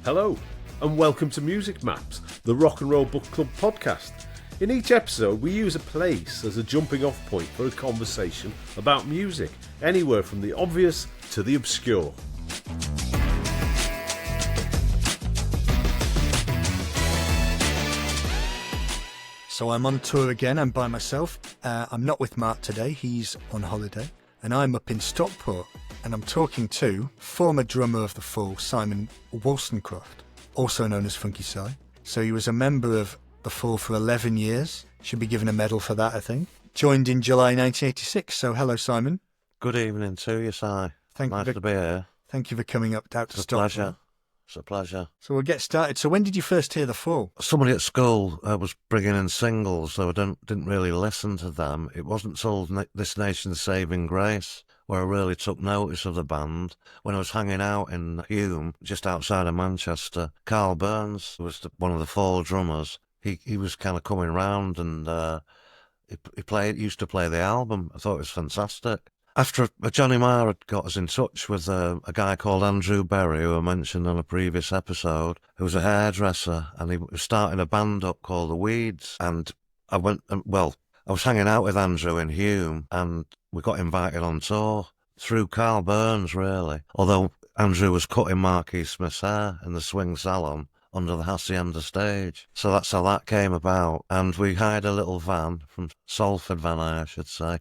Hello, and welcome to Music Maps, the Rock and Roll Book Club podcast. In each episode, we use a place as a jumping off point for a conversation about music, anywhere from the obvious to the obscure. So I'm on tour again, I'm by myself. I'm not with Mark today, he's on holiday. And I'm up in Stockport, and I'm talking to former drummer of The Fall, Simon Wolstencroft, also known as Funky Si. So he was a member of The Fall for 11 years. Should be given a medal for that, I think. Joined in July 1986, so hello, Simon. Good evening to you, Si. Nice to be here. Thank you for coming up out to Stockport. Pleasure. It's a pleasure. So we'll get started. So when did you first hear The Fall? Somebody at school was bringing in singles, so I didn't really listen to them. It wasn't until This Nation's Saving Grace where I really took notice of the band. When I was hanging out in Hume, just outside of Manchester, Carl Burns was one of the Fall drummers. He was kind of coming round and he used to play the album. I thought it was fantastic. After Johnny Marr had got us in touch with a guy called Andrew Berry, who I mentioned on a previous episode, who was a hairdresser, and he was starting a band up called The Weeds. And I was hanging out with Andrew in Hume, and we got invited on tour through Carl Burns, really. Although Andrew was cutting Marquis Smith's hair in the Swing Salon under the Hacienda stage. So that's how that came about. And we hired a little van from Salford Van, I should say.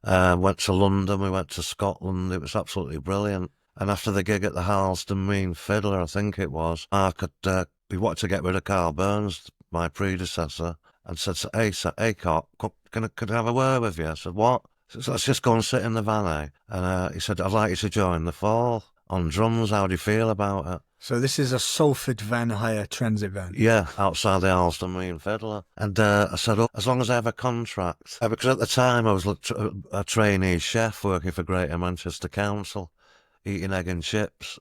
Went to London, we went to Scotland. It was absolutely brilliant. And after the gig at the Harleston Mean Fiddler, I think it was, we wanted to get rid of Carl Burns, my predecessor, and said, hey, Cock, could I have a word with you? I said, what? So let's just go and sit in the van, eh? And he said, I'd like you to join The Fall on drums. How do you feel about it? So this is a Salford Van hire transit van? Yeah, outside the Harleston Mean Fiddler. And I said, as long as I have a contract. Because at the time I was a trainee chef working for Greater Manchester Council, cooking egg and chips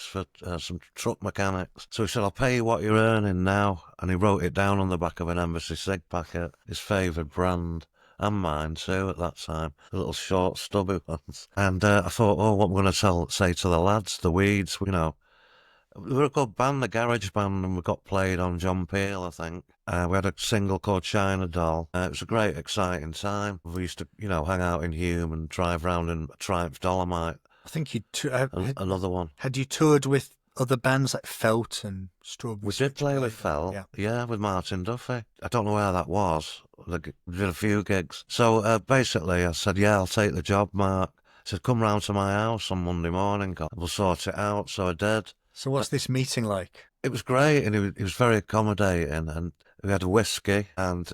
for some truck mechanics. So he said, I'll pay you what you're earning now. And he wrote it down on the back of an Embassy cig packet, his favourite brand. And mine too at that time, the little short stubby ones. And I thought, what am I going to say to the lads, the Weeds, we were a good band, a garage band, and we got played on John Peel, I think. We had a single called China Doll. It was a great, exciting time. We used to, hang out in Hume and drive round in a Triumph Dolomite. I think you another one. Had you toured with other bands like Felt and Strawberry? We did play with Felt, yeah, with Martin Duffy. I don't know where that was. We did a few gigs. So basically I said, I'll take the job, Mark. I said, come round to my house on Monday morning. We'll sort it out. So I did. So what's this meeting like? It was great, and he was very accommodating, and we had a whiskey, and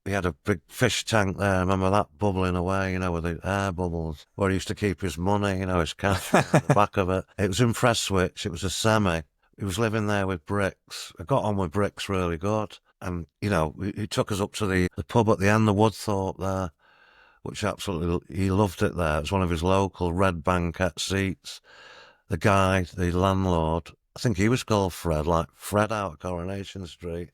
we had a big fish tank there. I remember that bubbling away, with the air bubbles, where he used to keep his money, his cash at the back of it. It was in Prestwich. It was a semi. He was living there with Bricks. I got on with Bricks really good. And, he took us up to the pub at the end, the Woodthorpe there, which absolutely, he loved it there. It was one of his local red banquette seats. The guy, the landlord, I think he was called Fred, like Fred out of Coronation Street.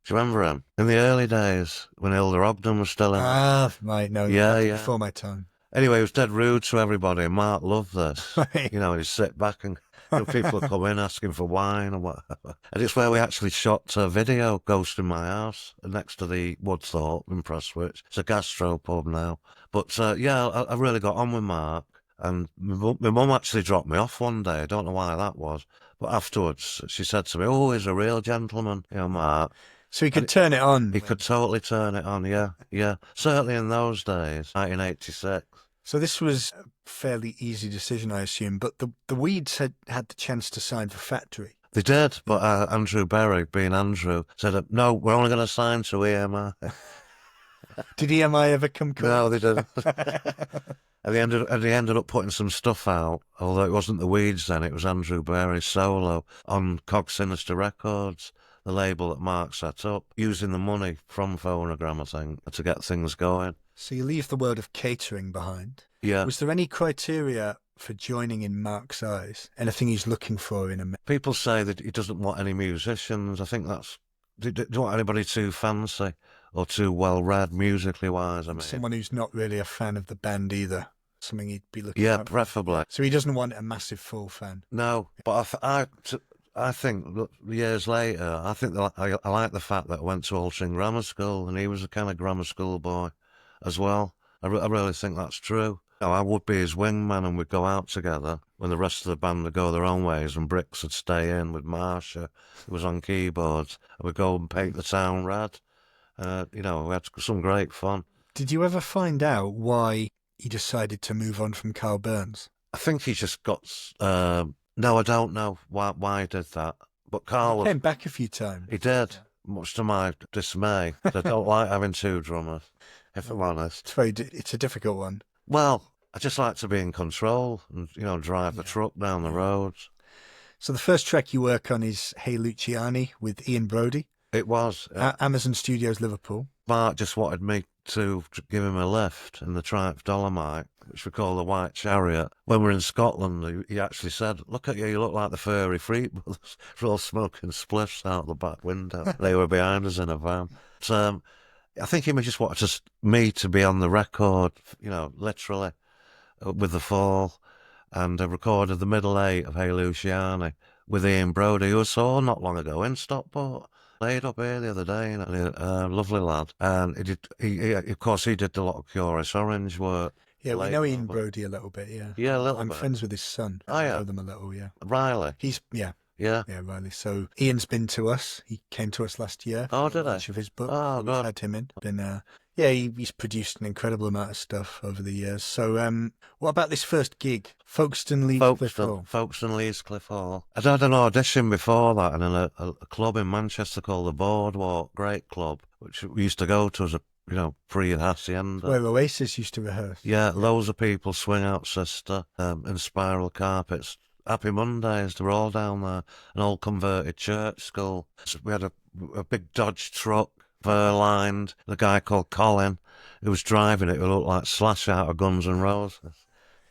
Do you remember him? In the early days, when Hilda Ogden was still in. Right, no, yeah. Before my time. Anyway, he was dead rude to everybody, and Mark loved this. Right. He'd sit back and people would come in asking for wine or whatever. And it's where we actually shot a video, Ghost in My House, next to the Woodthorpe in Prestwich. It's a gastro pub now. But I really got on with Mark. And my mum actually dropped me off one day. I don't know why that was. But afterwards, she said to me, he's a real gentleman, Mark. So he could turn it on. He could totally turn it on, yeah. Certainly in those days, 1986. So this was a fairly easy decision, I assume. But the Weeds had the chance to sign for Factory. They did, but Andrew Berry, being Andrew, said, no, we're only going to sign to EMI. Did EMI ever come close? No, they didn't. And they ended up putting some stuff out, although it wasn't the Weeds then, it was Andrew Berry solo on Bend Sinister Records, the label that Mark set up, using the money from Phonogram, I think, to get things going. So you leave the world of catering behind. Yeah. Was there any criteria for joining in Mark's eyes? Anything he's looking for in a... People say that he doesn't want any musicians. I think they don't want anybody too fancy or too well-read musically wise. Someone who's not really a fan of the band either. something he'd be looking Yeah, at. preferably. So he doesn't want a massive Fall fan. No, but I think look, years later, I think that I like the fact that I went to Altrincham Grammar School and he was a kind of grammar school boy as well. I really think that's true. You know, I would be his wingman and we'd go out together when the rest of the band would go their own ways and Bricks would stay in with Marsha, who was on keyboards, and we'd go and paint the town red. You know, we had some great fun. Did you ever find out why he decided to move on from Carl Burns? I think he just got... no, I don't know why he did that. But Carl... He came back a few times. He did, much to my dismay. I don't like having two drummers, if I'm honest. It's a difficult one. Well, I just like to be in control and, you know, drive the truck down the roads. So the first track you work on is Hey Luciani with Ian Brodie. It was. Amazon Studios, Liverpool. Mark just wanted me to give him a lift in the Triumph Dolomite, which we call the White Chariot. When we were in Scotland, he actually said, "Look at you, you look like the Furry Freak Brothers." We're all smoking spliffs out the back window. They were behind us in a van. So, I think he just wanted me to be on the record, you know, literally, with the Fall, and I recorded the middle eight of Hey Luciani with Ian Brodie, who I saw not long ago in Stockport. Laid up here the other day, and lovely lad. And he of course, he did a lot of Kurious Oranj work. Yeah, we know Ian Brodie a little bit, yeah. Yeah, a little I'm bit. friends with his son. Oh, yeah. I know them a little, yeah. Riley. Yeah, Riley. So Ian's been to us. He came to us last year. Oh, did Launch of his book. Oh, We've God. had him in. He's produced an incredible amount of stuff over the years. So, what about this first gig? Folkestone, Leeds, Cliff Hall. Folkestone, Leeds, Cliff Hall. I'd had an audition before that in a club in Manchester called the Boardwalk, great club, which we used to go to as a, you know, pre-hacienda. Where Oasis used to rehearse. Yeah, loads of people, Swing Out Sister, and Spiral Carpets. Happy Mondays, they were all down there. An old converted church school. So we had a big Dodge truck, fur-lined. The guy called Colin, who was driving it, who looked like Slash out of Guns N' Roses.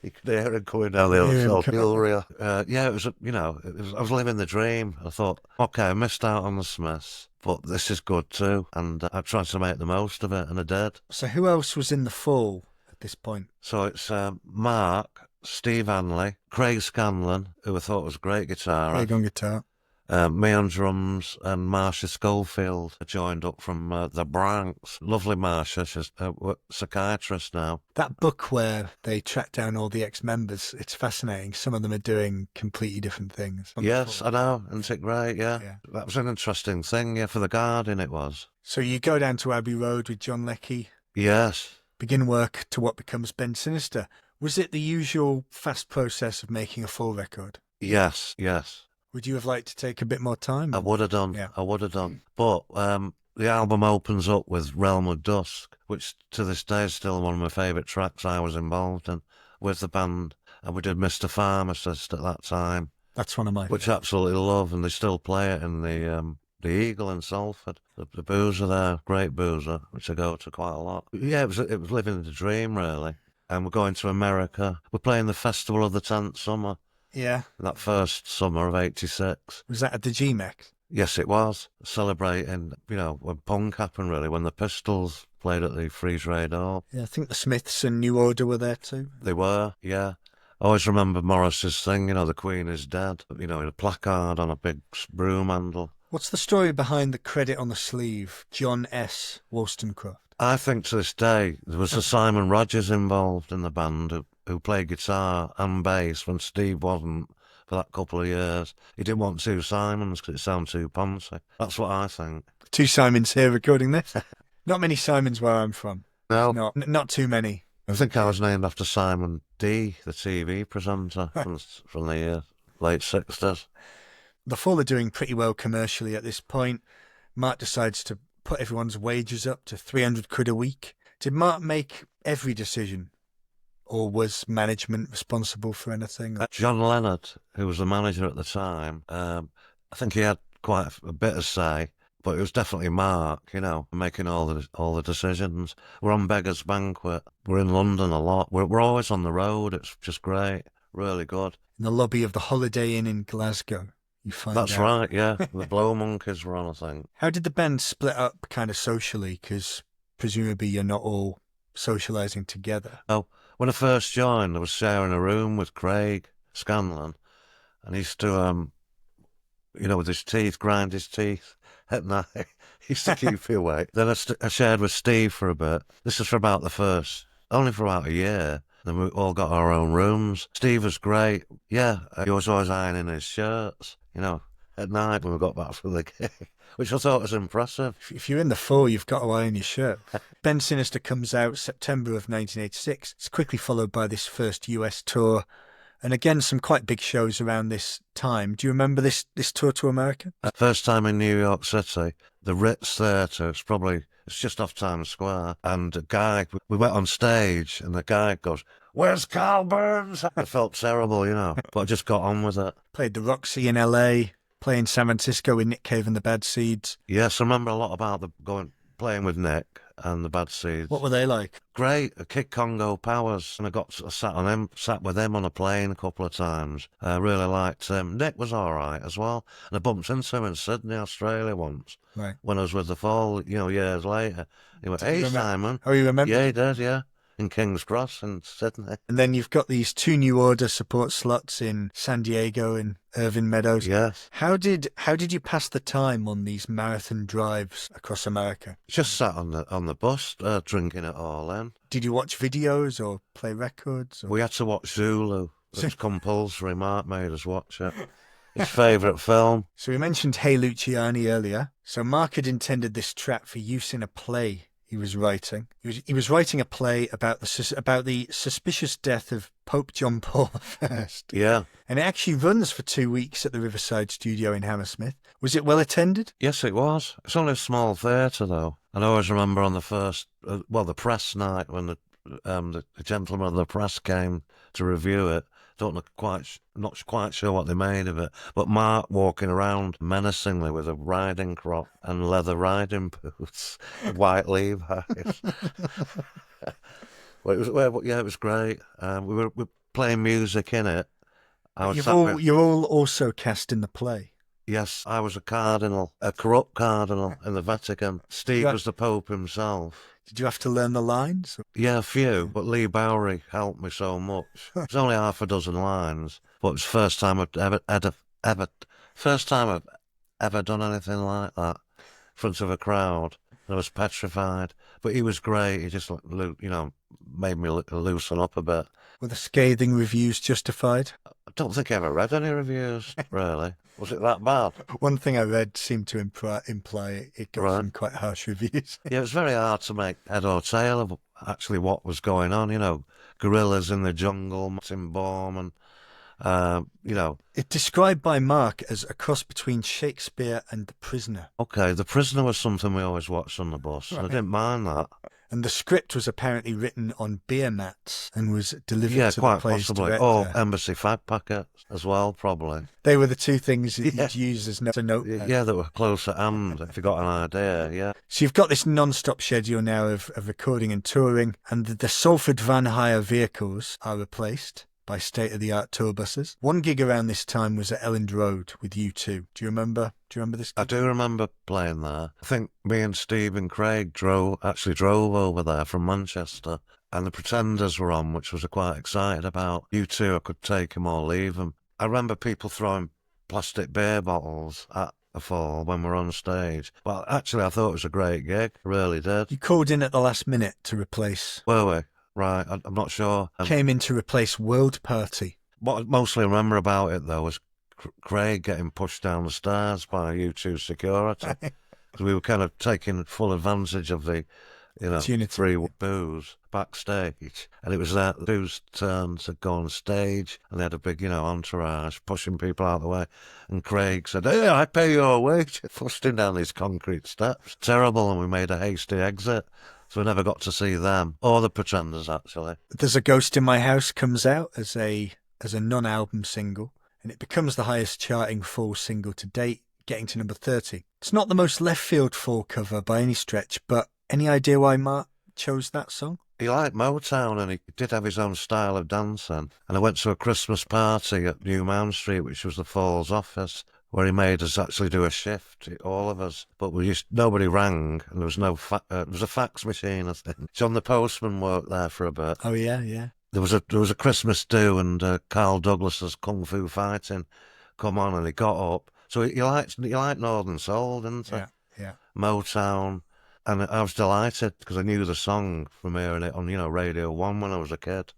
You could hear him coming down the other side. Yeah, it was, I was living the dream. I thought, okay, I missed out on the Smiths, but this is good too. And I tried to make the most of it, and I did. So who else was in the Fall at this point? So it's Mark, Steve Hanley, Craig Scanlon, who I thought was a great guitarist. Craig on guitar. Me on drums, and Marsha Schofield joined up from the Bronx. Lovely Marsha, she's a psychiatrist now. That book where they track down all the ex-members, it's fascinating. Some of them are doing completely different things. Yes, I know, isn't it great, yeah. That was an interesting thing, yeah, for the Guardian it was. So you go down to Abbey Road with John Leckie. Yes. Begin work to what becomes Bend Sinister. Was it the usual fast process of making a full record? Yes. Would you have liked to take a bit more time? I would have done. Yeah. I would have done. But the album opens up with Realm of Dusk, which to this day is still one of my favourite tracks I was involved in with the band. And we did Mr. Pharmacist at that time. That's one of my Which I absolutely love, and they still play it in the Eagle in Salford. The boozer there, great boozer, which I go to quite a lot. Yeah, it was living the dream, really. And we're going to America. We're playing the Festival of the 10th Summer. Yeah. That first summer of '86. Was that at the GMEX? Yes, it was. Celebrating, you know, when punk happened, really, when the Pistols played at the Free Trade Hall. Yeah, I think the Smiths and New Order were there too. They were, yeah. I always remember Morris's thing, you know, the Queen is dead, you know, in a placard on a big broom handle. What's the story behind the credit on the sleeve, John S. Wolstencroft? I think to this day, there was a Simon Rogers involved in the band who played guitar and bass when Steve wasn't for that couple of years. He didn't want two Simons because it sounded too poncy. That's what I think. Two Simons here recording this. Not many Simons where I'm from. No. Not too many. I think I was named after Simon D, the TV presenter from the late 60s. The Fall are doing pretty well commercially at this point. Mark decides to put everyone's wages up to 300 quid a week. Did Mark make every decision? Or was management responsible for anything? John Leonard, who was the manager at the time, I think he had quite a bit of say, but it was definitely Mark, you know, making all the decisions. We're on Beggar's Banquet. We're in London a lot. We're always on the road. It's just great, really good. In the lobby of the Holiday Inn in Glasgow, you find That's out. right, yeah. The Blow Monkeys were on, I think. How did the band split up kind of socially? Because presumably you're not all socialising together. Oh, When I first joined, I was sharing a room with Craig Scanlon, and he used to, with his teeth, grind his teeth at night. He used to keep me awake. Then I shared with Steve for a bit. This was for about only for about a year. Then we all got our own rooms. Steve was great. Yeah, he was always ironing his shirts, at night when we got back from the gig, which I thought was impressive. If you're in the Fall, you've got to iron your shirt. Bend Sinister comes out September of 1986. It's quickly followed by this first US tour. And again, some quite big shows around this time. Do you remember this tour to America? First time in New York City, the Ritz Theatre. It's just off Times Square. And a guy, we went on stage, and the guy goes, "Where's Carl Burns?" I felt terrible, but I just got on with it. Played the Roxy in LA, playing San Francisco with Nick Cave and the Bad Seeds. Yes, I remember a lot about playing with Nick and the Bad Seeds. What were they like? Great, Kid Congo Powers, and I sat with him on a plane a couple of times. I really liked him. Nick was all right as well, and I bumped into him in Sydney, Australia once. Right. When I was with the Fall, years later. He went, "Hey, Simon." Oh, you remember? Yeah, he did, yeah. In King's Cross in Sydney. And then you've got these 2 New Order support slots in San Diego and Irving Meadows. Yes. How did you pass the time on these marathon drives across America? Just sat on the bus, drinking it all in. Did you watch videos or play records? Or... We had to watch Zulu. It was compulsory. Mark made us watch it. His favourite film. So we mentioned Hey Luciani earlier. So Mark had intended this track for use in a play he was writing. He was writing a play about the suspicious death of Pope John Paul I. Yeah. And it actually runs for 2 weeks at the Riverside Studio in Hammersmith. Was it well attended? Yes, it was. It's only a small theatre, though. And I always remember on the first, the press night when the gentleman of the press came to review it. Not quite sure what they made of it, but Mark walking around menacingly with a riding crop and leather riding boots, white Levi's. It was great. We were playing music in it. You're all also cast in the play. Yes, I was a cardinal, a corrupt cardinal in the Vatican. Steve was the Pope himself. Did you have to learn the lines? Yeah, a few, but Lee Bowery helped me so much. It's only half a dozen lines, but it's the first time I've ever done anything like that in front of a crowd. I was petrified, but he was great. He just, made me loosen up a bit. Were the scathing reviews justified? I don't think I ever read any reviews, really. Was it that bad? One thing I read seemed to imply it got some quite harsh reviews. Yeah, it was very hard to make head or tail of actually what was going on, gorillas in the jungle, Martin Baum, and, It's described by Mark as a cross between Shakespeare and The Prisoner. Okay, The Prisoner was something we always watched on the bus. Right. I didn't mind that. And the script was apparently written on beer mats and was delivered to the play's possibly. director. Or embassy fag packets as well, probably. They were the 2 things that you'd use as a notepad. Yeah, that were close at hand, if you got an idea, yeah. So you've got this non-stop schedule now of recording and touring, and the Salford van hire vehicles are replaced by state-of-the-art tour buses. 1 gig around this time was at Elland Road with U2. Do you remember this gig? I do remember playing there. I think me and Steve and Craig drove over there from Manchester, and the Pretenders were on, which was quite excited about. U2, I could take them or leave them. I remember people throwing plastic beer bottles at the Fall when we were on stage. But actually, I thought it was a great gig. I really did. You called in at the last minute to replace... Were we? Right, I'm not sure. Came in to replace World Party. What I mostly remember about it, though, was Craig getting pushed down the stairs by U2 security. Because we were kind of taking full advantage of the, free booze backstage. And it was that booze turn to go on stage, and they had a big, entourage pushing people out of the way. And Craig said, "Hey, I pay your wage." Fusting down these concrete steps. Terrible, and we made a hasty exit. So we never got to see them, or the Pretenders, actually. There's a Ghost in My House comes out as a non-album single, and it becomes the highest charting Fall single to date, getting to number 30. It's not the most left-field Fall cover by any stretch, but any idea why Mark chose that song? He liked Motown, and he did have his own style of dancing. And I went to a Christmas party at New Mount Street, which was the Fall's office, where he made us actually do a shift, all of us. But nobody rang, and there was no there was a fax machine, I think. John the Postman worked there for a bit. Oh, yeah. There was a Christmas do, and Carl Douglas's Kung Fu Fighting come on, and he got up. So he liked Northern Soul, didn't he? Yeah, yeah. Motown, and I was delighted because I knew the song from hearing it on Radio 1 when I was a kid.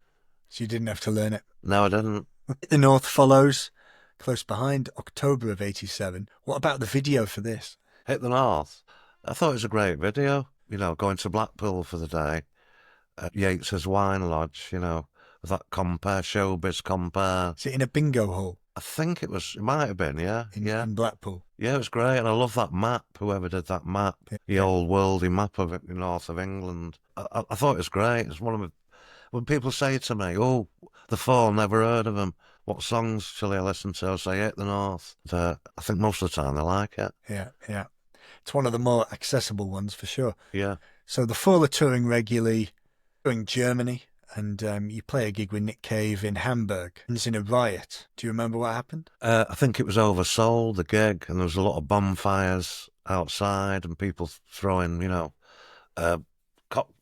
So you didn't have to learn it. No, I didn't. The North follows close behind, October of '87. What about the video for this? Hit the North. I thought it was a great video. Going to Blackpool for the day at Yates's Wine Lodge. With that showbiz compare. Is it in a bingo hall? I think it might have been, yeah. In Blackpool. Yeah, it was great, and I love that map, whoever did that map, the old worldy map of it, the north of England. I thought it was great. It's when people say to me, oh, The Fall, never heard of them, what songs shall I listen to? I'll say, Hit the North. I think most of the time they like it. Yeah, yeah. It's one of the more accessible ones, for sure. Yeah. So The Fall are touring regularly, touring Germany, and you play a gig with Nick Cave in Hamburg. It's in a riot. Do you remember what happened? I think it was oversold, the gig, and there was a lot of bonfires outside and people throwing,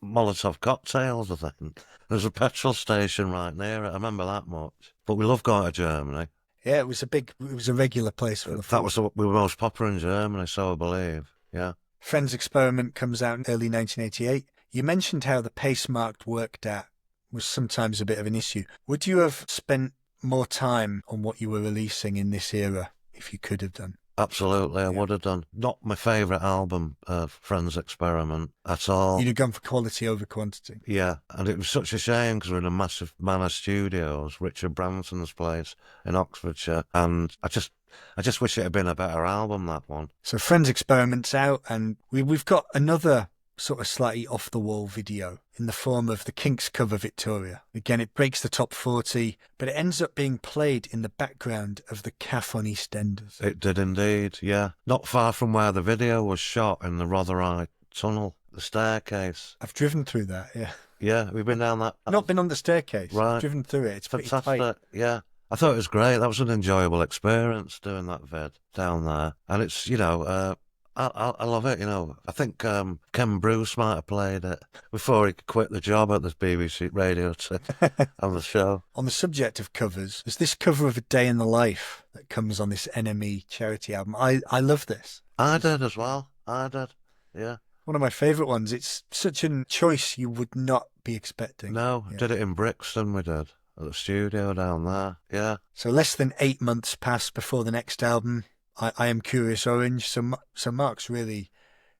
Molotov cocktails, I think. There's a petrol station right near it. I remember that much. But we love going to Germany. Yeah, it was a regular place for the Fall. We were most popular in Germany, so I believe. Yeah. Frenz Experiment comes out in early 1988. You mentioned how the pace-marked worked at was sometimes a bit of an issue. Would you have spent more time on what you were releasing in this era if you could have done? Absolutely, I would have done. Not my favourite album, Frenz Experiment, at all. You'd have gone for quality over quantity. Yeah, and it was such a shame because we're in a massive Manor Studios, Richard Branson's place in Oxfordshire, and I just wish it had been a better album, that one. So Frenz Experiment's out, and we've got another sort of slightly off-the-wall video in the form of the Kinks cover Victoria. Again, it breaks the top 40, but it ends up being played in the background of the Caff on EastEnders. It did indeed, yeah. Not far from where the video was shot, in the Rotherhithe Tunnel, the staircase. I've driven through that, yeah. Yeah, we've been down that. Not been on the staircase. Right. I've driven through it. It's fantastic, pretty tight. yeah. I thought it was great. That was an enjoyable experience doing that vid down there. And it's, I love it, I think Ken Bruce might have played it before he quit the job at the BBC radio on the show. On the subject of covers, there's this cover of A Day in the Life that comes on this NME charity album. I love this. I did as well. I did, yeah. One of my favourite ones. It's such a choice you would not be expecting. No, yeah. Did it in Brixton, we did, at the studio down there, yeah. So less than 8 months passed before the next album. I Am Kurious, Oranj. So Mark's really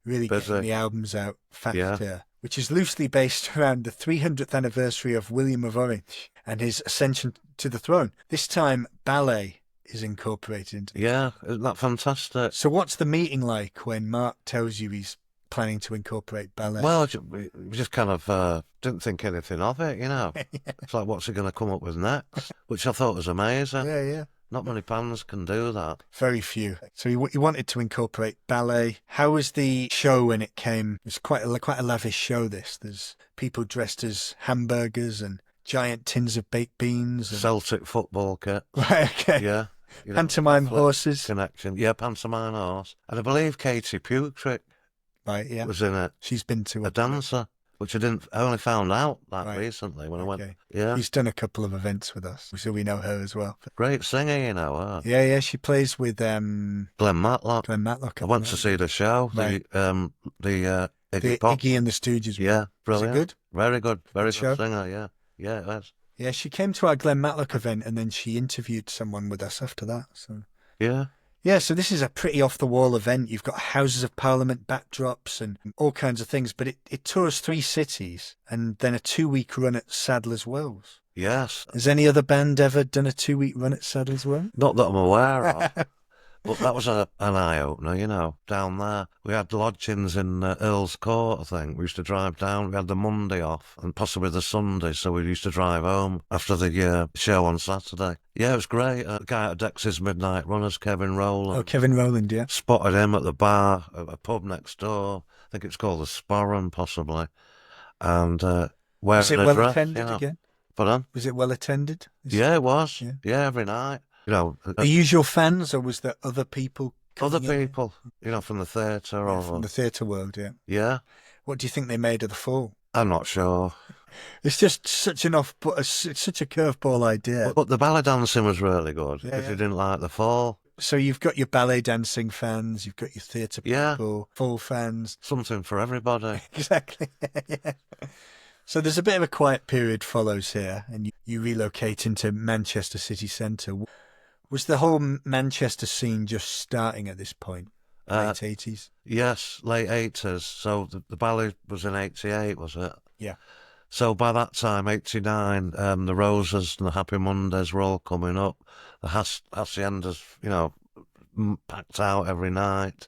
getting the albums out fast here, which is loosely based around the 300th anniversary of William of Orange and his ascension to the throne. This time, ballet is incorporated into it. Yeah, isn't that fantastic? So what's the meeting like when Mark tells you he's planning to incorporate ballet? Well, we just kind of didn't think anything of it, It's like, what's he going to come up with next? Which I thought was amazing. Yeah. Not many bands can do that. Very few. So he wanted to incorporate ballet. How was the show when it came? It was quite a lavish show, this. There's people dressed as hamburgers and giant tins of baked beans. And... Celtic football kit. Right, okay. Yeah. Pantomime horses. Connection. Yeah, pantomime horse. And I believe Katie Putrick was in it. She's been to a dancer. Which I only found out that recently when I went. Yeah. She's done a couple of events with us, so we know her as well. Great singer, her. Yeah, she plays with Glenn Matlock. I went to see the show, the Iggy and the Stooges. Yeah, brilliant. Was it good? Very good, very good singer, yeah. Yeah, it was. Yeah, she came to our Glenn Matlock event and then she interviewed someone with us after that. So yeah. Yeah, so this is a pretty off-the-wall event. You've got Houses of Parliament backdrops and all kinds of things, but it tours 3 cities and then a 2-week run at Sadler's Wells. Yes. Has any other band ever done a 2-week run at Sadler's Wells? Not that I'm aware of. But that was an eye-opener, down there. We had lodgings in Earl's Court, I think. We used to drive down. We had the Monday off and possibly the Sunday, so we used to drive home after the show on Saturday. Yeah, it was great. A guy at Dex's Midnight Runners, Kevin Rowland. Oh, Kevin Rowland, yeah. Spotted him at the bar, at a pub next door. I think it's called the Sporran, possibly. And was it well attended again? Pardon? Was it well attended? Yeah, it was. Yeah, every night. Are you your fans, or was there other people? Other people, from the theatre or from the theatre world, yeah. Yeah. What do you think they made of the Fall? I'm not sure. It's just such an it's such a curveball idea. But the ballet dancing was really good because Yeah. you didn't like the fall. So you've got your ballet dancing fans, you've got your theatre Yeah. people, full fans. Something for everybody. Exactly. Yeah. So there's a bit of a quiet period follows here, and you relocate into Manchester city centre. Was the whole Manchester scene just starting at this point? Late 80s? Yes, late 80s. So the ballet was in 88, was it? Yeah. So by that time, 89, the Roses and the Happy Mondays were all coming up. The Haciendas, packed out every night.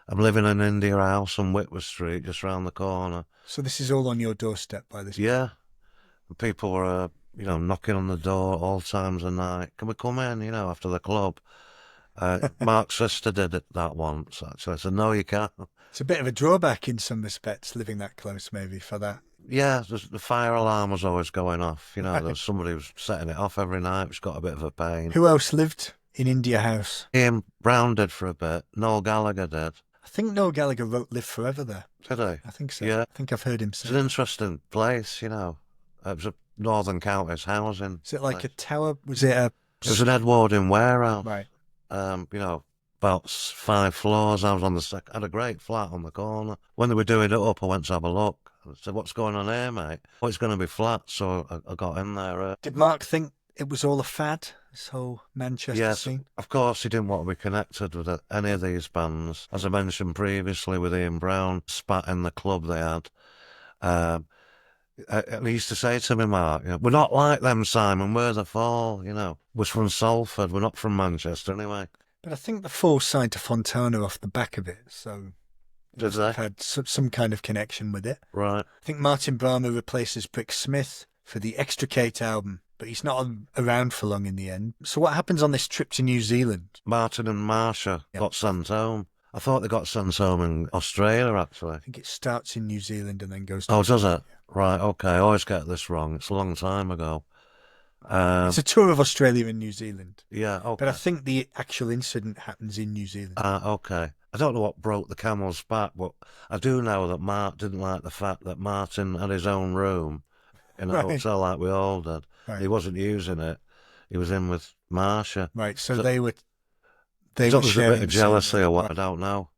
I'm living in India House on Whitworth Street, just round the corner. So this is all on your doorstep by this point? Yeah. And people were, knocking on the door all times of night. Can we come in, after the club? Mark's sister did it that once, actually. I said, no, you can't. It's a bit of a drawback in some respects, living that close, maybe, for that. Yeah, the fire alarm was always going off. There Right. was somebody was setting it off every night, which got a bit of a pain. Who else lived in India House? Ian Brown did for a bit. Noel Gallagher did. I think Noel Gallagher wrote Live Forever there. Did he? I think so. Yeah. I think I've heard him It's say. an interesting place, It was a Northern Counties housing. Is it like a place. tower? Was it a... It was an Edwardian warehouse. Right. About 5 floors. I was on the second. Had a great flat on the corner. When they were doing it up, I went to have a look. I said, "What's going on here, mate?" "Oh, it's going to be flat." So I got in there. Did Mark think it was all a fad, this whole Manchester Yes, scene? of course, he didn't want to be connected with any of these bands. As I mentioned previously, with Ian Brown, spat in the club they had. And he used to say to me, Mark, "We're not like them, Simon. We're the Fall, We're from Salford. We're not from Manchester anyway." But I think the Fall signed to Fontana off the back of it, so Did they? I've had some kind of connection with it. Right. I think Martin Brahma replaces Brick Smith for the Extricate album, but he's not around for long in the end. So what happens on this trip to New Zealand? Martin and Marsha got sent home. I thought they got sent home in Australia, actually. I think it starts in New Zealand and then goes to... Oh, does it? Right, okay. I always get this wrong. It's a long time ago. It's a tour of Australia and New Zealand. Yeah, okay. But I think the actual incident happens in New Zealand. Okay. I don't know what broke the camel's back, but I do know that Mark didn't like the fact that Martin had his own room in a Right. hotel like we all did. Right. He wasn't using it. He was in with Marsha. Right, so So- they were So there was a sharing bit of the same jealousy or room. what, I don't know.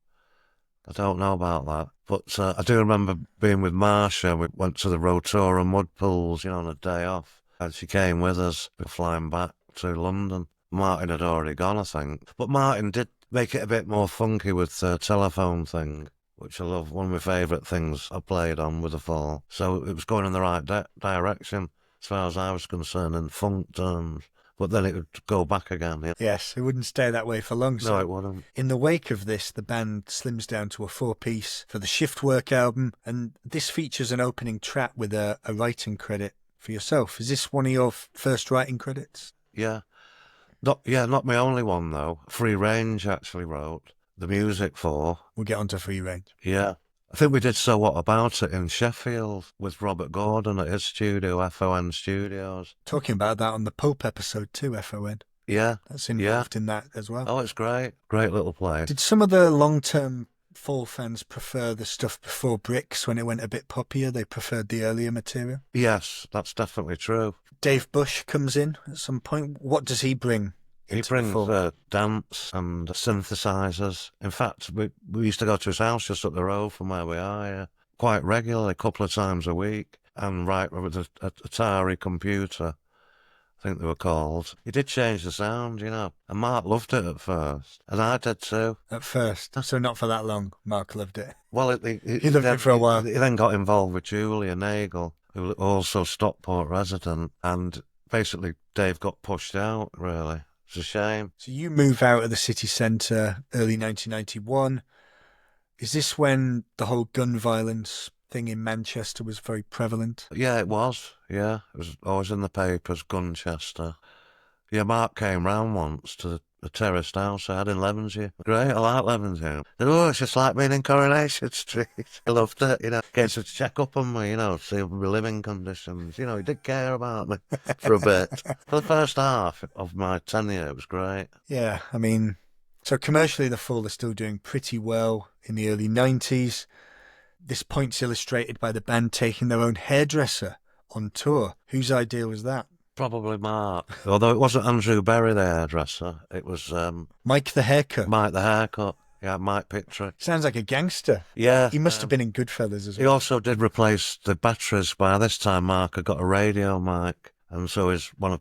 I don't know about that. But I do remember being with Marsha. We went to the Rotorua mud pools, on a day off. And she came with us. We were flying back to London. Martin had already gone, I think. But Martin did make it a bit more funky with the telephone thing, which I love. One of my favourite things I played on with the Fall. So it was going in the right direction as far as I was concerned in funk terms. But then it would go back again. Yeah. Yes, it wouldn't stay that way for long. So No, it wouldn't. in the wake of this, the band slims down to a 4-piece for the Shift Work album, and this features an opening track with a writing credit for yourself. Is this one of your first writing credits? Yeah. Not my only one, though. Free Range actually wrote the music for. We'll get onto Free Range. Yeah. I think we did So What About It in Sheffield with Robert Gordon at his studio, FON Studios. Talking about that on the Pope episode too, FON. Yeah. That's involved in that as well. Oh, it's great. Great little place. Did some of the long-term Fall fans prefer the stuff before Bricks when it went a bit poppier? They preferred the earlier material? Yes, that's definitely true. Dave Bush comes in at some point. What does he bring? He into the brings Fall? dance and synthesizers. In fact, we used to go to his house just up the road from where we are, quite regularly, a couple of times a week, and write with an Atari computer, I think they were called. He did change the sound, and Mark loved it at first, and I did too. At first, so not for that long. Mark loved it. Well, He loved it for a while. He then got involved with Julia Nagel, who was also Stockport resident, and basically Dave got pushed out, really. It's a shame. So you move out of the city centre early 1991. Is this when the whole gun violence thing in Manchester was very prevalent? Yeah, it was. Yeah, it was always in the papers, Gunchester. Yeah, Mark came round once to the terraced house I had in Levenshulme. Great, I like Levenshulme. Oh, it's just like being in Coronation Street. I loved it, Came to check up on me, see my living conditions. He did care about me for a bit. For the first half of my tenure, it was great. Yeah, I mean, so commercially the Fall are still doing pretty well in the early 90s. This point's illustrated by the band taking their own hairdresser on tour. Whose idea was that? Probably Mark. Although it wasn't Andrew Berry, the hairdresser. It was Mike the haircut. Mike the haircut. Yeah, Mike Picktree. Sounds like a gangster. Yeah. He must have been in Goodfellas as He well. also did replace the batteries. By this time, Mark had got a radio mic. And so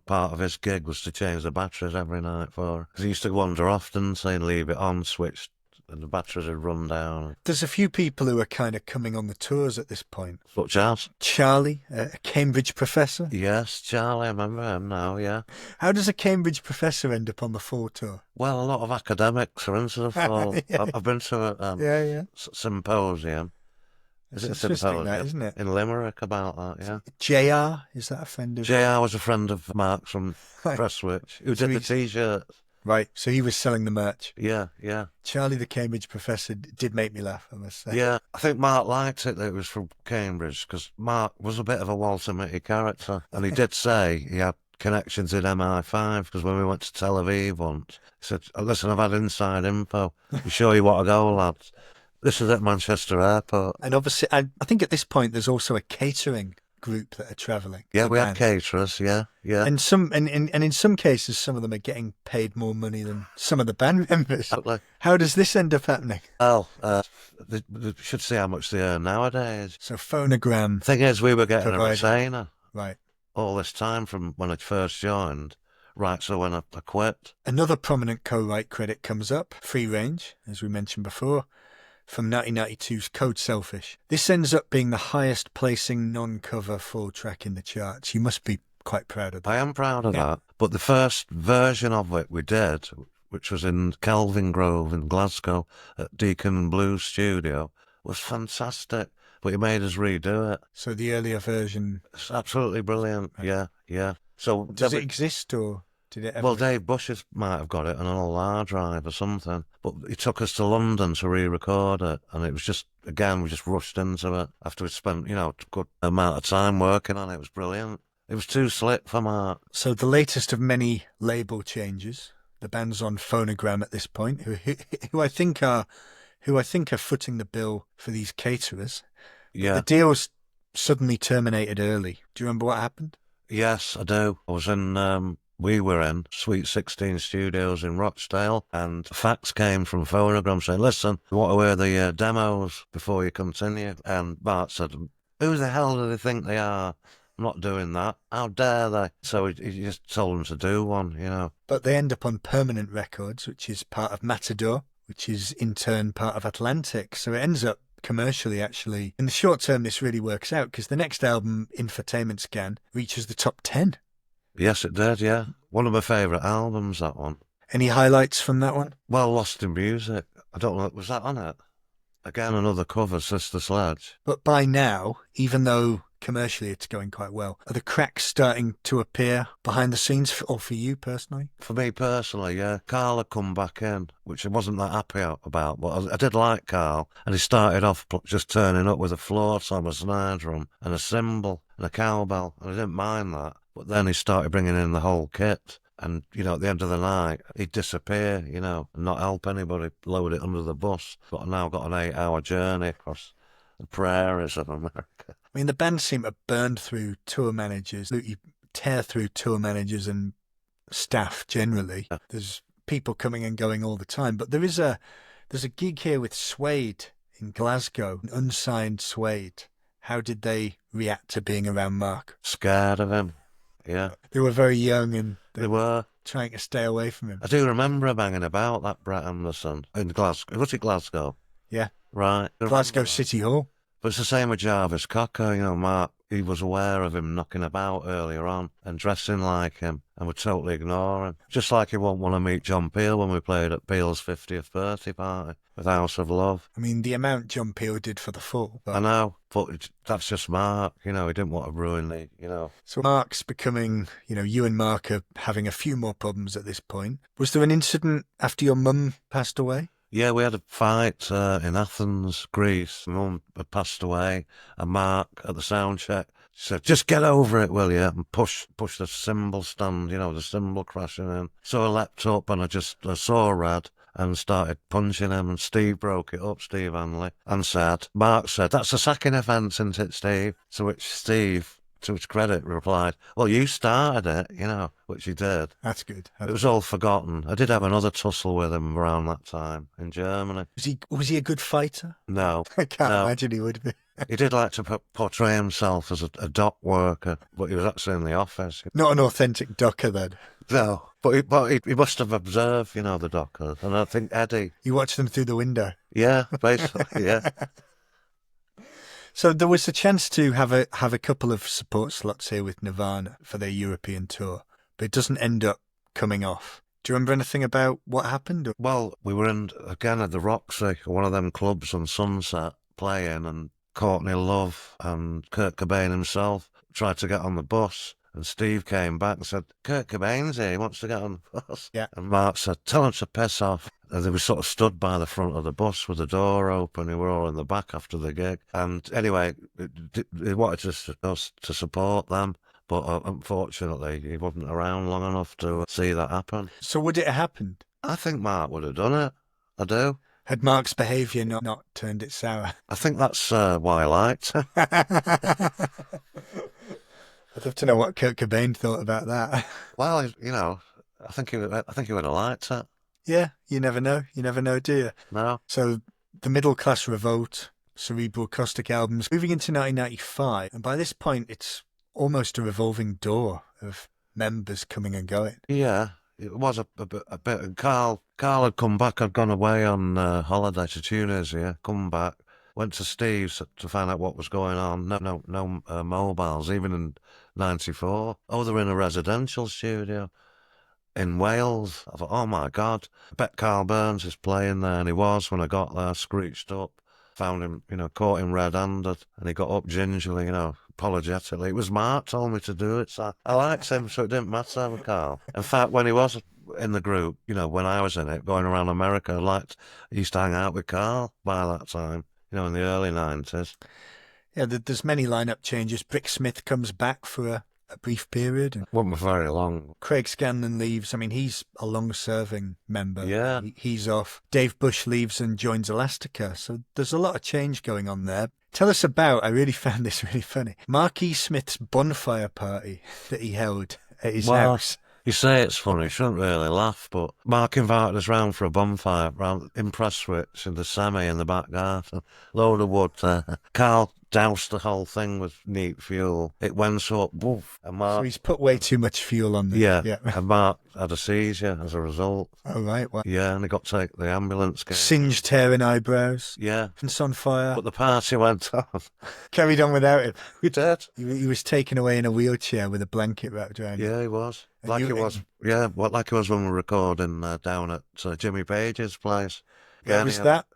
part of his gig was to change the batteries every night for her. 'Cause he used to wander often, saying leave it on, switched, and the batteries would run down. There's a few people who are kind of coming on the tours at this point. Such as? Charlie, a Cambridge professor. Yes, Charlie, I remember him now, yeah. How does a Cambridge professor end up on the Fall tour? Well, a lot of academics are into the Fall. Yeah. I've been to a Yeah. symposium. Is it a symposium? That, isn't it? In Limerick about that, yeah. JR, is that a friend of... JR was a friend of Mark's from Prestwich, who did the T-shirts. Right, so he was selling the merch. Yeah. Charlie the Cambridge professor did make me laugh, I must say. Yeah, I think Mark liked it that it was from Cambridge, because Mark was a bit of a Walter Mitty character. And he did say he had connections in MI5, because when we went to Tel Aviv once, he said, listen, I've had inside info. You sure you want to go, lads? This is at Manchester Airport. And obviously, I think at this point there's also a catering group that are travelling. Yeah, we had caterers, yeah. And in some cases, some of them are getting paid more money than some of the band members. Totally. How does this end up happening? Well, they should see how much they earn nowadays. So phonogram. Thing is, we were getting provided. a retainer. Right. All this time from when I first joined, right, so when I quit. Another prominent co-write credit comes up, Free Range, as we mentioned before, from 1992's Code Selfish. This ends up being the highest placing non-cover full track in the charts. You must be quite proud of that. I am proud of that. But the first version of it we did, which was in Kelvin Grove in Glasgow at Deacon Blues Studio, was fantastic. But he made us redo it. So the earlier version... It's absolutely brilliant, right. Yeah. So does it exist, or did it ever... Well, Dave Bush's might have got it on an old hard drive or something. But he took us to London to re-record it. And it was just, again, we just rushed into it after we'd spent, a good amount of time working on it. It was brilliant. It was too slick for Mark. So the latest of many label changes. The band's on Phonogram at this point, who I think are footing the bill for these caterers. Yeah. The deal's suddenly terminated early. Do you remember what happened? Yes, I do. We were in Sweet 16 Studios in Rochdale, and a fax came from Phonogram saying, listen, we want to hear the demos before you continue. And Mark said, who the hell do they think they are? I'm not doing that. How dare they? So he just told them to do one, But they end up on Permanent Records, which is part of Matador, which is in turn part of Atlantic. So it ends up commercially, actually. In the short term, this really works out, because the next album, Infotainment Scan, reaches the top 10. Yes, it did, yeah. One of my favourite albums, that one. Any highlights from that one? Well, Lost in Music. I don't know, was that on it? Again, another cover, Sister Sledge. But by now, even though commercially it's going quite well, are the cracks starting to appear behind the scenes, or for you personally? For me personally, yeah. Carl had come back in, which I wasn't that happy about, but I did like Carl. And he started off just turning up with a floor tom, a snare drum, and a cymbal, and a cowbell. And I didn't mind that. But then he started bringing in the whole kit. And, at the end of the night, he'd disappear, and not help anybody, load it under the bus. But I've now got an 8-hour journey across the prairies of America. I mean, the band seem to have burned through tour managers. You tear through tour managers and staff generally. Yeah. There's people coming and going all the time. But there's a gig here with Suede in Glasgow, an unsigned Suede. How did they react to being around Mark? Scared of him, yeah. They were very young and they were trying to stay away from him. I do remember him hanging about, that Brett Anderson, in Glasgow. Was it Glasgow? Yeah. Right. Glasgow City Hall. But it's the same with Jarvis Cocker, Mark. He was aware of him knocking about earlier on and dressing like him and would totally ignore him. Just like he won't want to meet John Peel when we played at Peel's 50th birthday party with House of Love. I mean, the amount John Peel did for the Fall. But... I know, but that's just Mark, he didn't want to ruin the, So Mark's becoming, you and Mark are having a few more problems at this point. Was there an incident after your mum passed away? Yeah, we had a fight in Athens, Greece. My mum had passed away, and Mark, at the sound check, said, just get over it, will you? And push the cymbal stand, the cymbal crashing in. So I leapt up and I saw Rad and started punching him, and Steve broke it up, Steve Hanley, and Mark said, that's a sacking offence, isn't it, Steve? To which Steve to his credit, replied, "Well, you started it," which he did. That's good. It was all forgotten. I did have another tussle with him around that time in Germany. Was he a good fighter? No. I can't No. imagine he would be. He did like to portray himself as a dock worker, but he was actually in the office. Not an authentic docker then. No, but he must have observed, the dockers. And I think Eddie... You watched them through the window. Yeah, basically, yeah. So there was a chance to have a couple of support slots here with Nirvana for their European tour, but it doesn't end up coming off. Do you remember anything about what happened? Well, we were again at the Roxy, one of them clubs on Sunset, playing, and Courtney Love and Kurt Cobain himself tried to get on the bus, and Steve came back and said, "Kurt Cobain's here, he wants to get on the bus." Yeah. And Mark said, "Tell him to piss off." And they were sort of stood by the front of the bus with the door open. We were all in the back after the gig. And anyway, he wanted us to support them, but unfortunately, he wasn't around long enough to see that happen. So would it have happened? I think Mark would have done it. I do. Had Mark's behaviour not turned it sour? I think that's why I liked her. I'd love to know what Kurt Cobain thought about that. Well, I think he would have liked it. Yeah, you never know. You never know, do you? No. So the Middle Class Revolt, Cerebral Caustic albums, moving into 1995, and by this point it's almost a revolving door of members coming and going. Yeah, it was a bit. And Carl had come back. I'd gone away on holiday to Tunisia. Come back, went to Steve's to find out what was going on. No mobiles, even in '94. Oh, they're in a residential studio in Wales. I thought, oh my God, I bet Carl Burns is playing there, and he was when I got there, screeched up. Found him, caught him red-handed, and he got up gingerly, apologetically. It was Mark told me to do it, so I liked him, so it didn't matter with Carl. In fact, when he was in the group, when I was in it, going around America, I used to hang out with Carl by that time, in the early 90s. Yeah, there's many lineup changes. Brick Smith comes back for a brief period. And wasn't very long. Craig Scanlon leaves. I mean, he's a long-serving member. Yeah. He's off. Dave Bush leaves and joins Elastica. So there's a lot of change going on there. Tell us about, I really found this really funny, Mark E. Smith's bonfire party that he held at his house. You say it's funny, you shouldn't really laugh, but Mark invited us round for a bonfire round in Prestwich in the semi in the back garden. Load of wood there. Carl doused the whole thing with neat fuel. It went up, woof, and Mark... So he's put way too much fuel on there. Yeah, and Mark had a seizure as a result. Oh, right. Well, yeah, and he got to take the ambulance. Singed hair and eyebrows. Yeah. And on fire. But the party went on. Carried on without him. We did. He was taken away in a wheelchair with a blanket wrapped around him. Yeah, he was. Like he was when we were recording down at Jimmy Page's place. What was that?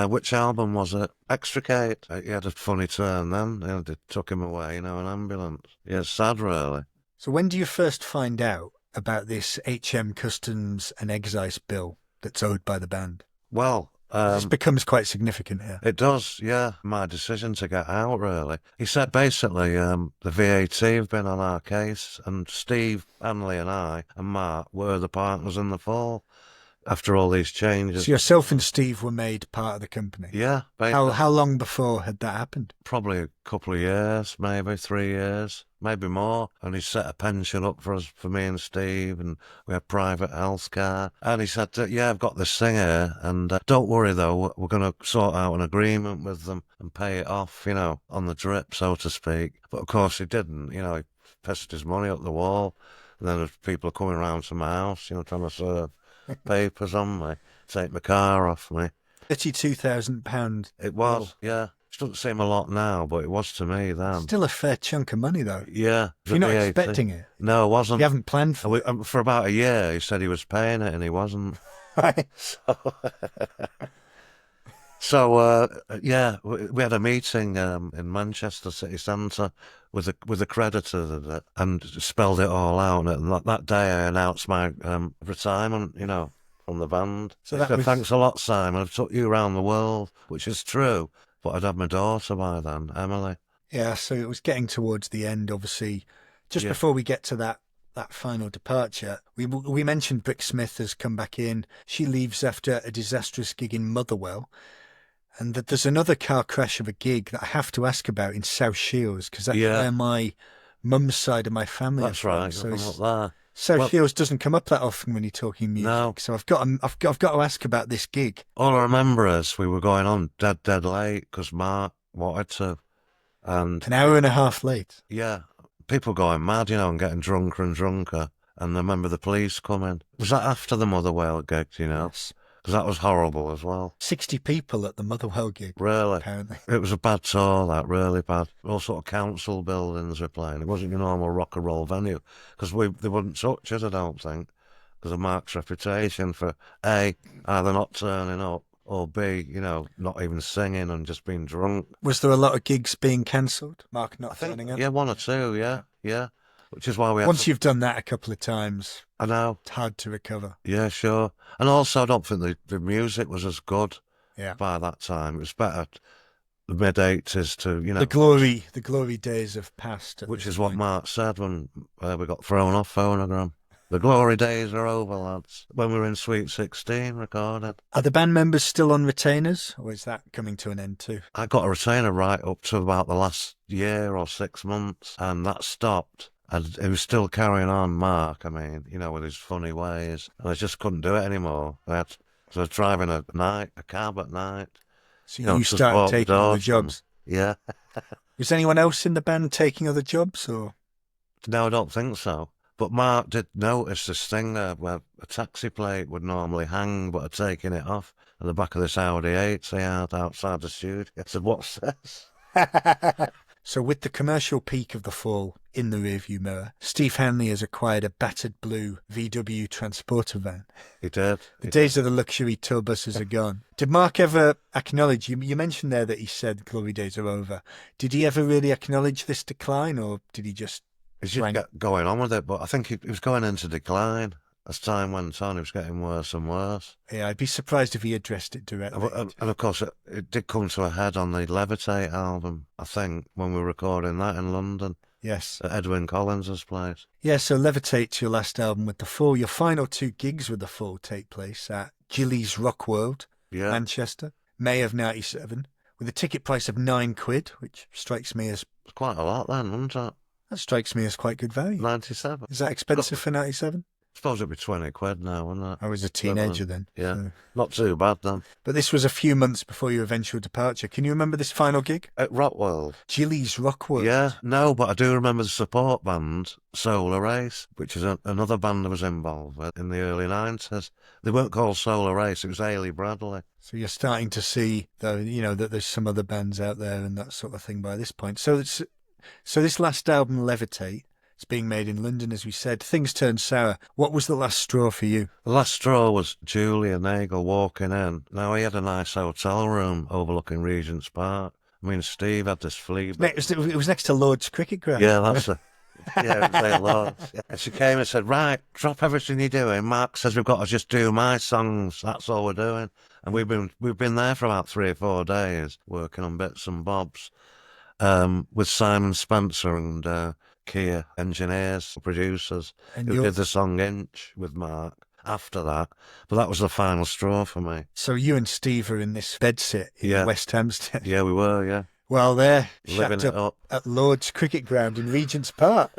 Which album was it? Extricate. He had a funny turn then. They took him away, an ambulance. Yeah, it's sad, really. So when do you first find out about this HM Customs and Excise bill that's owed by the band? Well... this becomes quite significant here. It does, yeah. My decision to get out, really. He said basically the VAT have been on our case, and Steve, Hanley and I and Mark were the partners in the fall after all these changes. So yourself and Steve were made part of the company? Yeah. How long before had that happened? Probably a couple of years, maybe 3 years, maybe more. And he set a pension up for us, for me and Steve, and we had private health care. And he said, yeah, I've got this thing here, and don't worry though, we're going to sort out an agreement with them and pay it off, on the drip, so to speak. But of course he didn't, he pissed his money up the wall. And then there's people coming around to my house, trying to serve papers on me, take my car off me. £32,000. It was, yeah. It doesn't seem a lot now, but it was to me then. Still a fair chunk of money, though. Yeah. You're not expecting it? No, I wasn't. You haven't planned for it? For about a year, he said he was paying it, and he wasn't. So we had a meeting in Manchester city centre with the creditor and spelled it all out. And that day I announced my retirement, from the band. So thanks a lot, Simon. I've took you around the world, which is true. But I'd had my daughter by then, Emily. Yeah, so it was getting towards the end, obviously. Just before we get to that final departure, we mentioned Brick Smith has come back in. She leaves after a disastrous gig in Motherwell. And that there's another car crash of a gig that I have to ask about in South Shields, because that's where my mum's side of my family. That's right. So I'm up there. South Shields doesn't come up that often when you're talking music. No. So I've got to ask about this gig. All I remember is we were going on dead late because Mark wanted to. And An hour and a half late. yeah, people going mad, and getting drunker and drunker. And I remember the police coming. Was that after the Motherwell gig, Yes. Because that was horrible as well. 60 people at the Motherwell gig. Really? Apparently. It was a bad tour, that, really bad. All sort of council buildings were playing. It wasn't your normal rock and roll venue. Because they wouldn't touch us, I don't think. Because of Mark's reputation for, A, either not turning up, or B, not even singing and just being drunk. Was there a lot of gigs being cancelled? Mark not turning up? Yeah, one or two, yeah. Which is why we Once you've done that a couple of times, I know. It's hard to recover. Yeah, sure. And also, I don't think the music was as good by that time. It was better the mid-80s to, The glory days have passed. Which is what Mark said when we got thrown off Phonogram. The glory days are over, lads. When we were in Sweet 16 recording. Are the band members still on retainers, or is that coming to an end too? I got a retainer right up to about the last year or 6 months, and that stopped. And he was still carrying on, Mark, with his funny ways. And I just couldn't do it anymore. So I was driving a cab at night. So you started taking other jobs? Yeah. Was anyone else in the band taking other jobs, or? No, I don't think so. But Mark did notice this thing there where a taxi plate would normally hang, but I'd taken it off at the back of this Audi 8 he had outside the studio. I said, what's this? So with the commercial peak of the fall in the rearview mirror, Steve Hanley has acquired a battered blue VW transporter van. He did. The days of the luxury tour buses are gone. Did Mark ever acknowledge, you mentioned there that he said glory days are over. Did he ever really acknowledge this decline, or did he just... He's just going on with it, but I think he was going into decline. As time went on, it was getting worse and worse. Yeah, I'd be surprised if he addressed it directly. And of course, it did come to a head on the Levitate album, I think, when we were recording that in London. Yes. At Edwin Collins' place. Yeah, so Levitate's your last album with The Fall. Your final 2 gigs with The Fall take place at Gillies Rock World, Manchester, May of 97, with a ticket price of £9, which strikes me as... It's quite a lot then, wasn't it? That strikes me as quite good value. 97. Is that expensive for 97? I suppose it'd be £20 now, wouldn't it? I was a teenager then. Yeah, so. Not too bad then. But this was a few months before your eventual departure. Can you remember this final gig? At Rockworld. Gillies Rock World. Yeah, no, but I do remember the support band, Solar Race, which is another band I was involved with in the early 90s. They weren't called Solar Race, it was Ailey Bradley. So you're starting to see, though, that there's some other bands out there and that sort of thing by this point. So this last album, Levitate, it's being made in London, as we said. Things turned sour. What was the last straw for you? The last straw was Julia Nagel walking in. Now, he had a nice hotel room overlooking Regent's Park. Steve had this flea. It was next to Lord's cricket ground. Yeah, that's it. Yeah, it was at Lord's. Yeah. And she came and said, right, drop everything you're doing. Mark says we've got to just do my songs. That's all we're doing. And we've been there for about 3 or 4 days, working on bits and bobs, with Simon Spencer and... Kia engineers, producers, who did the song Inch with Mark after that. But that was the final straw for me. So you and Steve are in this bedsit in West Hampstead. Yeah, we were, yeah. Well, they're living it up at Lord's cricket ground in Regent's Park.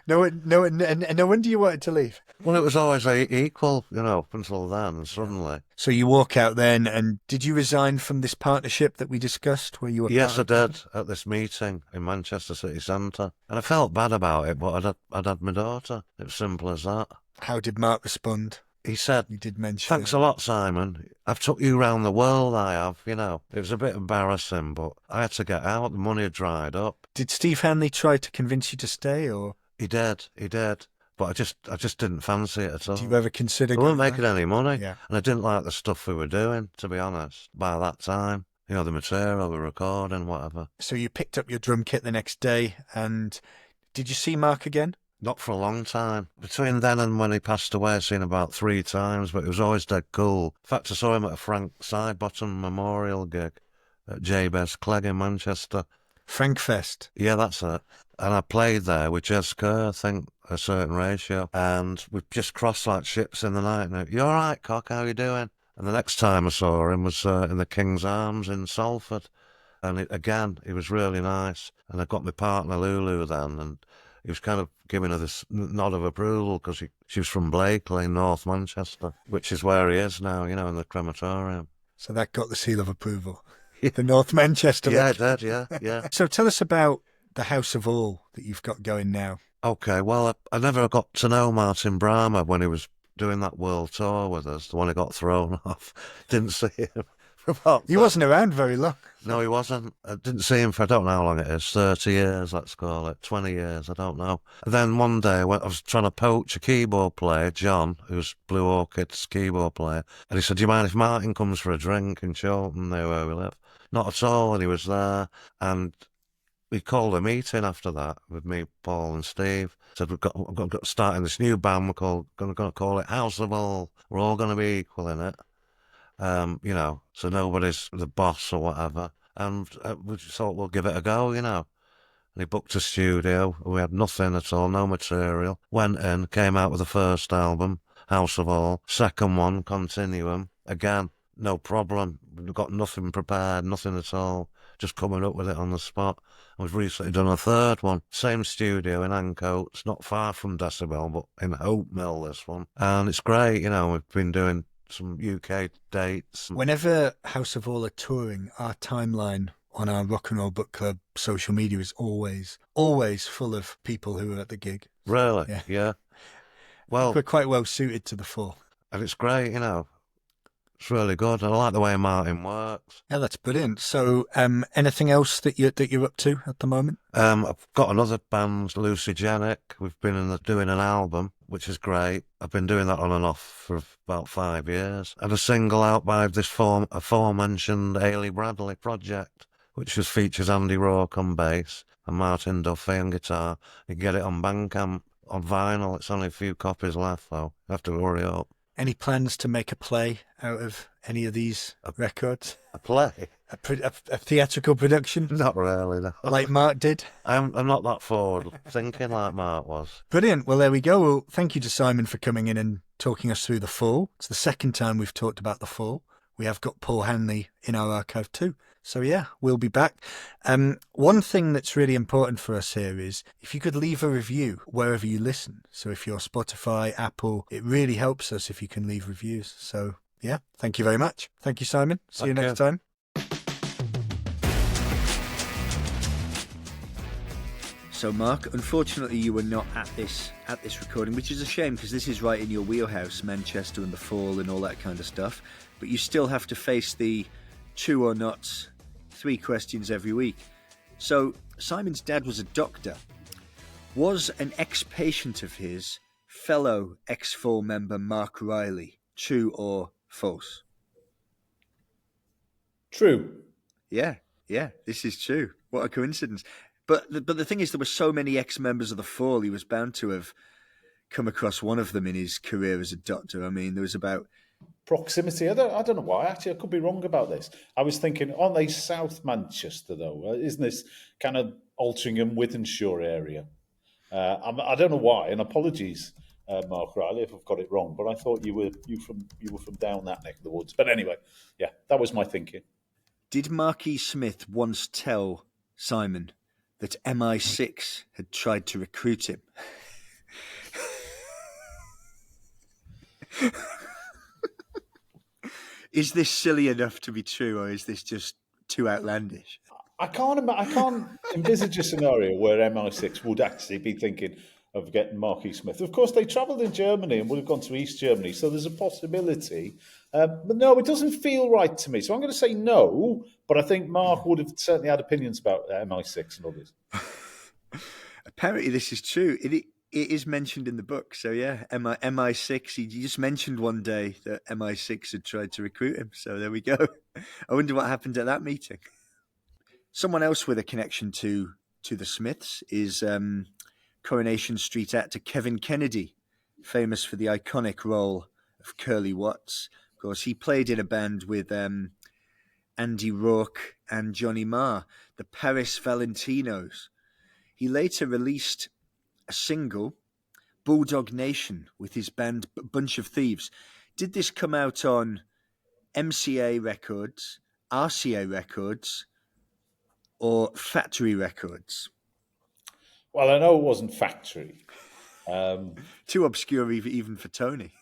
No wonder you wanted to leave. Well, it was always equal, up until then, suddenly. So you walk out then, and did you resign from this partnership that we discussed where you were? Yes, I did, at this meeting in Manchester City Centre. And I felt bad about it, but I'd had my daughter. It was simple as that. How did Mark respond? He said, you did mention thanks a lot, Simon. I've took you round the world, I have, It was a bit embarrassing, but I had to get out. The money had dried up. Did Steve Hanley try to convince you to stay, or? He did. But I just didn't fancy it at all. Did you ever consider... We weren't making any money, yeah. And I didn't like the stuff we were doing, to be honest, by that time. The material, the recording, whatever. So you picked up your drum kit the next day, and did you see Mark again? Not for a long time. Between then and when he passed away, I've seen him about 3 times, but it was always dead cool. In fact, I saw him at a Frank Sidebottom memorial gig at Jabez Clegg in Manchester. Frankfest? Yeah, that's it. And I played there with Jez Kerr, I think, a certain ratio. And we just crossed like ships in the night. And you all right, Cock? How you doing? And the next time I saw him was in the King's Arms in Salford. And again, he was really nice. And I got my partner Lulu then, and he was kind of giving her this nod of approval because she was from Blakely, North Manchester, which is where he is now, in the crematorium. So that got the seal of approval. The North Manchester. Yeah, it did, yeah. So tell us about the House of All that you've got going now. Okay, well, I never got to know Martin Bramah when he was doing that world tour with us, the one who got thrown off. Didn't see him for about... He wasn't around very long. No, he wasn't. I didn't see him for, I don't know how long it is, 30 years, let's call it, 20 years, I don't know. And then one day, when I was trying to poach a keyboard player, John, who's Blue Orchid's keyboard player, and he said, do you mind if Martin comes for a drink in Chorlton, there where we live? Not at all, and he was there, and we called a meeting after that with me, Paul and Steve. Said, we've got starting this new band, we're going to call it House of All. We're all going to be equal in it. So nobody's the boss or whatever. And we just thought we'll give it a go, And he booked a studio. We had nothing at all, no material. Went in, came out with the first album, House of All. Second one, Continuum. Again, no problem. We've got nothing prepared, nothing at all. Just coming up with it on the spot. And we've recently done a third one. Same studio in Ancoats, not far from Decibel, but in Hope Mill, this one. And it's great, we've been doing some UK dates. Whenever House of All are touring, our timeline on our Rock and Roll Book Club social media is always full of people who are at the gig. Really? Yeah. Well, we're quite well suited to the fall. And it's great, It's really good. I like the way Martin works. Yeah, that's brilliant. So, anything else that you're up to at the moment? I've got another band, Lucigenic. We've been doing an album, which is great. I've been doing that on and off for about 5 years. And a single out by this aforementioned Ailey Bradley project, which just features Andy Rourke on bass and Martin Duffy on guitar. You can get it on Bandcamp on vinyl. It's only a few copies left, though. You have to hurry up. Any plans to make a play out of any of these records? A play? A theatrical production? Not really, no. Like Mark did? I'm not that forward thinking like Mark was. Brilliant. Well, there we go. Well, thank you to Simon for coming in and talking us through the fall. It's the second time we've talked about the fall. We have got Paul Hanley in our archive too. So yeah, we'll be back. One thing that's really important for us here is if you could leave a review wherever you listen. So if you're Spotify, Apple, it really helps us if you can leave reviews. So yeah, thank you very much. Thank you, Simon. See you next time. So Mark, unfortunately you were not at this recording, which is a shame because this is right in your wheelhouse, Manchester and the fall and all that kind of stuff. But you still have to face the true or not 3 questions every week. So Simon's dad was a doctor. Was an ex-patient of his fellow X4 member Mark Riley. True or false? True. Yeah, this is true. What a coincidence. But the thing is, there were so many ex-members of the Fall, he was bound to have come across one of them in his career as a doctor. I mean, there was about... Proximity. I don't know why. Actually, I could be wrong about this. I was thinking, aren't they South Manchester, though? Isn't this kind of Altrincham, Wythenshawe area? I don't know why, and apologies, Mark Riley, if I've got it wrong, but I thought you were from down that neck of the woods. But anyway, yeah, that was my thinking. Did Marquis Smith once tell Simon that MI6 had tried to recruit him? Is this silly enough to be true, or is this just too outlandish? I can't envisage a scenario where MI6 would actually be thinking of getting Marquis Smith. Of course, they travelled in Germany and would have gone to East Germany, so there's a possibility. But no, it doesn't feel right to me. So I'm going to say no, but I think Mark would have certainly had opinions about MI6 and others. Apparently, this is true. It is mentioned in the book. So yeah, MI6, he just mentioned one day that MI6 had tried to recruit him. So there we go. I wonder what happened at that meeting. Someone else with a connection to the Smiths is Coronation Street actor Kevin Kennedy, famous for the iconic role of Curly Watts. Of course, he played in a band with Andy Rourke and Johnny Marr, the Paris Valentinos. He later released a single, Bulldog Nation, with his band Bunch of Thieves. Did this come out on MCA Records, RCA Records, or Factory Records? Well, I know it wasn't Factory. Too obscure even for Tony.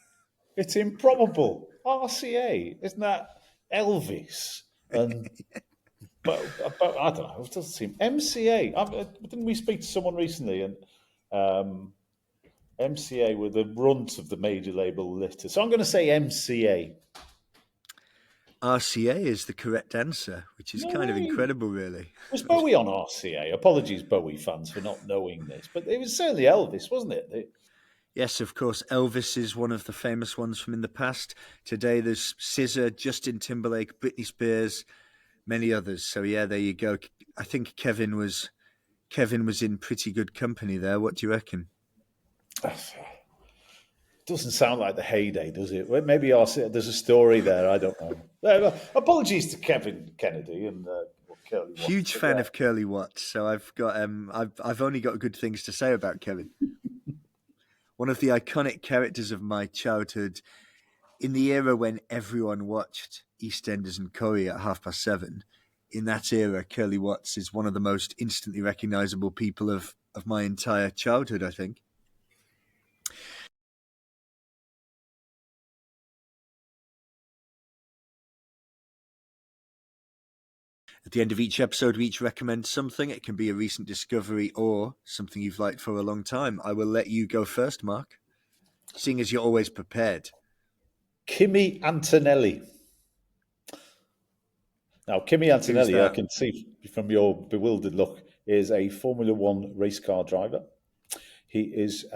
It's improbable. RCA, isn't that Elvis? And but I don't know. It doesn't seem MCA. Didn't we speak to someone recently? And MCA were the runt of the major label litter. So I'm going to say MCA. RCA is the correct answer, which is No kind of way. incredible, really. Was Bowie on RCA? Apologies, Bowie fans, for not knowing this, but it was certainly Elvis, wasn't it? Yes, of course. Elvis is one of the famous ones from in the past. Today there's SZA, Justin Timberlake, Britney Spears, many others. So yeah, there you go. I think Kevin was in pretty good company there. What do you reckon? Doesn't sound like the heyday, does it? Well, maybe there's a story there. I don't know. Apologies to Kevin Kennedy and Curly Watts. Huge fan of Curly Watts, so I've got I've only got good things to say about Kevin. One of the iconic characters of my childhood, in the era when everyone watched EastEnders and Corrie at 7:30. In that era, Curly Watts is one of the most instantly recognisable people of my entire childhood, I think. At the end of each episode, we each recommend something. It can be a recent discovery or something you've liked for a long time. I will let you go first, Mark, seeing as you're always prepared. Kimi Antonelli. Now, Kimi Antonelli, I can see from your bewildered look, is a Formula One race car driver. He is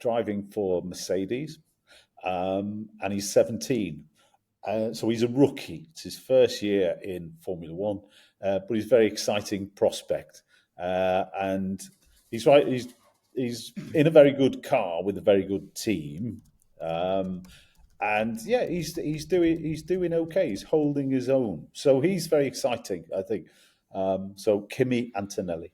driving for Mercedes, and he's 17. So he's a rookie. It's his first year in Formula One, but he's a very exciting prospect. And he's right. He's in a very good car with a very good team. And yeah, he's doing okay. He's holding his own. So he's very exciting, I think. So Kimi Antonelli.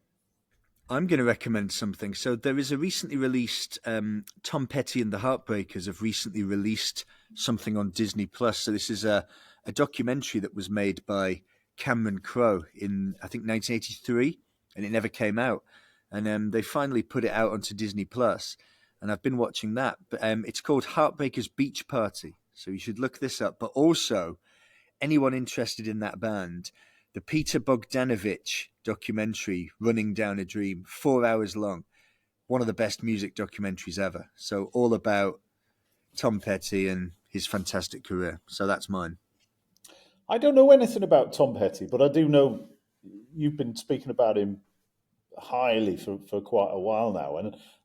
I'm going to recommend something. So there is a recently released Tom Petty and the Heartbreakers have recently released something on Disney Plus. So this is a documentary that was made by Cameron Crowe in, I think, 1983, and it never came out. And they finally put it out onto Disney Plus, and I've been watching that. But it's called Heartbreakers Beach Party. So you should look this up. But also, anyone interested in that band, the Peter Bogdanovich documentary, Running Down a Dream, 4 hours long. One of the best music documentaries ever. So all about Tom Petty and his fantastic career. So that's mine. I don't know anything about Tom Petty, but I do know you've been speaking about him highly for quite a while now.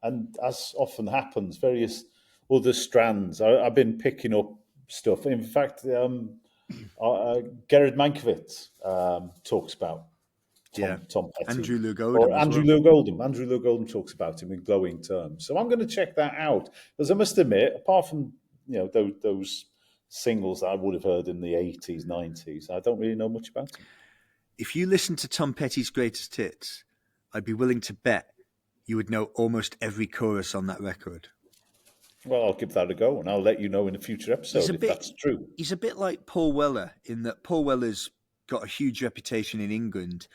And as often happens, various other strands. I've been picking up stuff. In fact, Gerard Mankiewicz talks about Tom Petty. Andrew Loog Oldham. Andrew Loog Oldham talks about him in glowing terms. So I'm going to check that out. Because I must admit, apart from those singles that I would have heard in the 80s, 90s, I don't really know much about him. If you listen to Tom Petty's greatest hits, I'd be willing to bet you would know almost every chorus on that record. Well, I'll give that a go, and I'll let you know in a future episode if that's true. He's a bit like Paul Weller in that Paul Weller's got a huge reputation in England,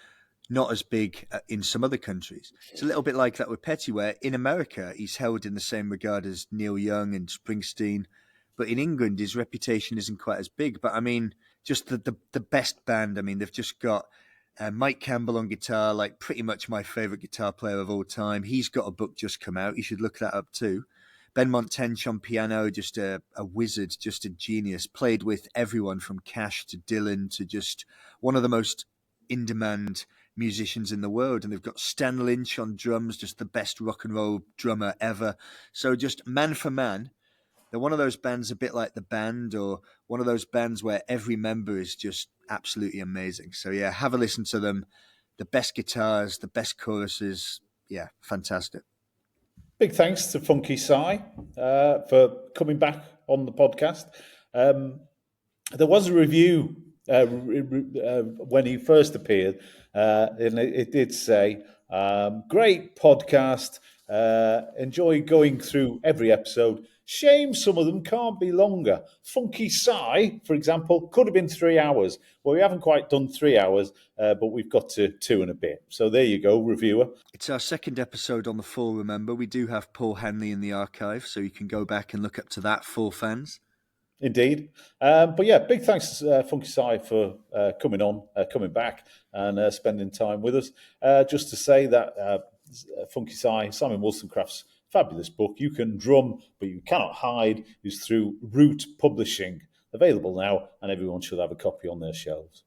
not as big in some other countries. It's a little bit like that with Petty, where in America he's held in the same regard as Neil Young and Springsteen, but in England his reputation isn't quite as big. But I mean, just the best band. I mean, they've just got Mike Campbell on guitar, like pretty much my favourite guitar player of all time. He's got a book just come out. You should look that up too. Ben Montench on piano, just a wizard, just a genius. Played with everyone from Cash to Dylan to just one of the most in-demand musicians in the world. And they've got Stan Lynch on drums, just the best rock and roll drummer ever. So just man for man, they're one of those bands a bit like The Band, or one of those bands where every member is just absolutely amazing. So yeah, have a listen to them. The best guitars, the best choruses. Yeah, fantastic. Big thanks to Funky Si for coming back on the podcast. There was a review when he first appeared, and it did say, great podcast, enjoy going through every episode, Shame some of them can't be longer. Funky Sigh, for example, could have been 3 hours. Well, we haven't quite done 3 hours, but we've got to 2 and a bit. So there you go, reviewer. It's our second episode on the full, remember. We do have Paul Hanley in the archive, so you can go back and look up to that, full fans. Indeed. But yeah, big thanks to Funky Sigh for coming back and spending time with us. Just to say that Funky Sigh, Simon Wolstencroft's fabulous book, You Can Drum, But You Cannot Hide, is through Root Publishing. Available now, and everyone should have a copy on their shelves.